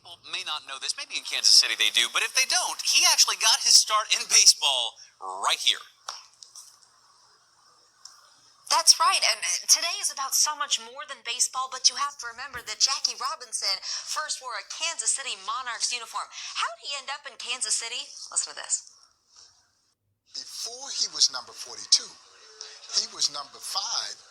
people may not know this. Maybe in Kansas City they do, but if they don't, he actually got his start in baseball right here. That's right, and today is about so much more than baseball, but you have to remember that Jackie Robinson first wore a Kansas City Monarchs uniform. How did he end up in Kansas City? Listen to this. Before he was number 42, he was number 5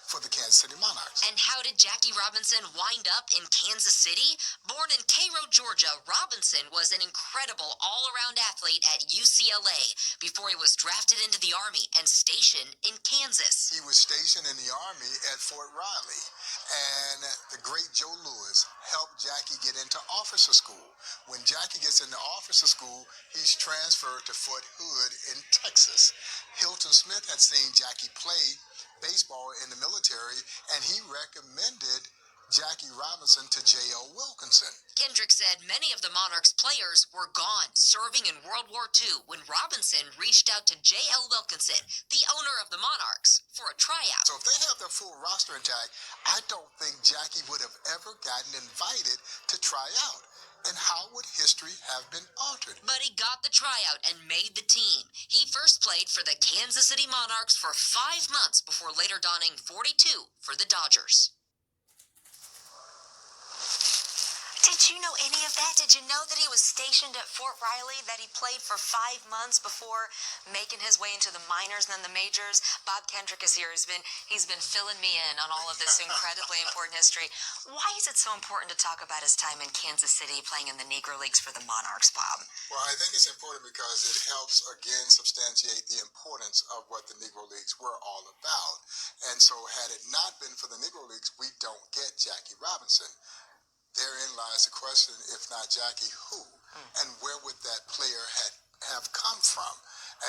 for the Kansas City Monarchs. And how did Jackie Robinson wind up in Kansas City? Born in Cairo, Georgia, Robinson was an incredible all-around athlete at UCLA before he was drafted into the Army and stationed in Kansas. He was stationed in the Army at Fort Riley, and the great Joe Louis helped Jackie get into officer school. When Jackie gets into officer school, he's transferred to Fort Hood in Texas. Hilton Smith had seen Jackie play baseball in the military, and he recommended Jackie Robinson to J.L. Wilkinson. Kendrick said many of the Monarchs players were gone, serving in World War II, when Robinson reached out to J.L. Wilkinson, the owner of the Monarchs, for a tryout. So if they have their full roster intact, I don't think Jackie would have ever gotten invited to try out. And how would history have been altered? But he got the tryout and made the team. He first played for the Kansas City Monarchs for 5 months before later donning 42 for the Dodgers. Did you know any of that? Did you know that he was stationed at Fort Riley, that he played for 5 months before making his way into the minors and then the majors? Bob Kendrick is here. He's been filling me in on all of this incredibly important history. Why is it so important to talk about his time in Kansas City playing in the Negro Leagues for the Monarchs, Bob? Well, I think it's important because it helps, again, substantiate the importance of what the Negro Leagues were all about. And so had it not been for the Negro Leagues, we don't get Jackie Robinson. Therein lies the question, if not Jackie, who? And where would that player have come from?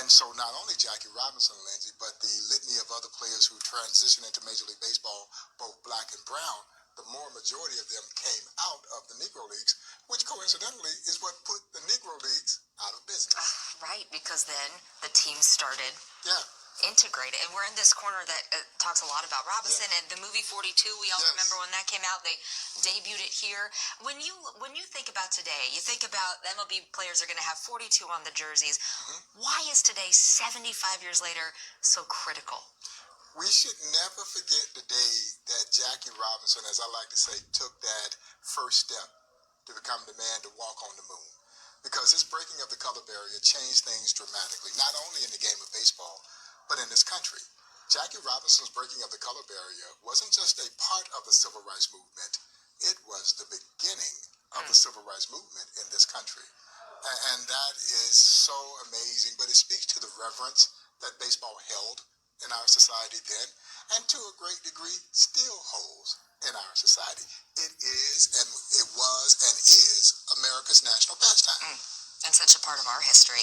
And so not only Jackie Robinson, Lindsay, but the litany of other players who transitioned into Major League Baseball, both black and brown, the majority of them came out of the Negro Leagues, which coincidentally is what put the Negro Leagues out of business. Right, because then the team started integrated. And we're in this corner that talks a lot about Robinson and the movie 42. We all remember when that came out. They debuted it here. When you think about today, you think about MLB players are going to have 42 on the jerseys. Why is today, 75 years later, so critical? We should never forget the day that Jackie Robinson, as I like to say, took that first step to become the man to walk on the moon. Because his breaking of the color barrier changed things dramatically, not only in the game of baseball, but in this country. Jackie Robinson's breaking of the color barrier wasn't just a part of the civil rights movement, it was the beginning of the civil rights movement in this country. And that is so amazing, but it speaks to the reverence that baseball held in our society then, and to a great degree still holds in our society. It is, and it was, and is America's national pastime. And such a part of our history.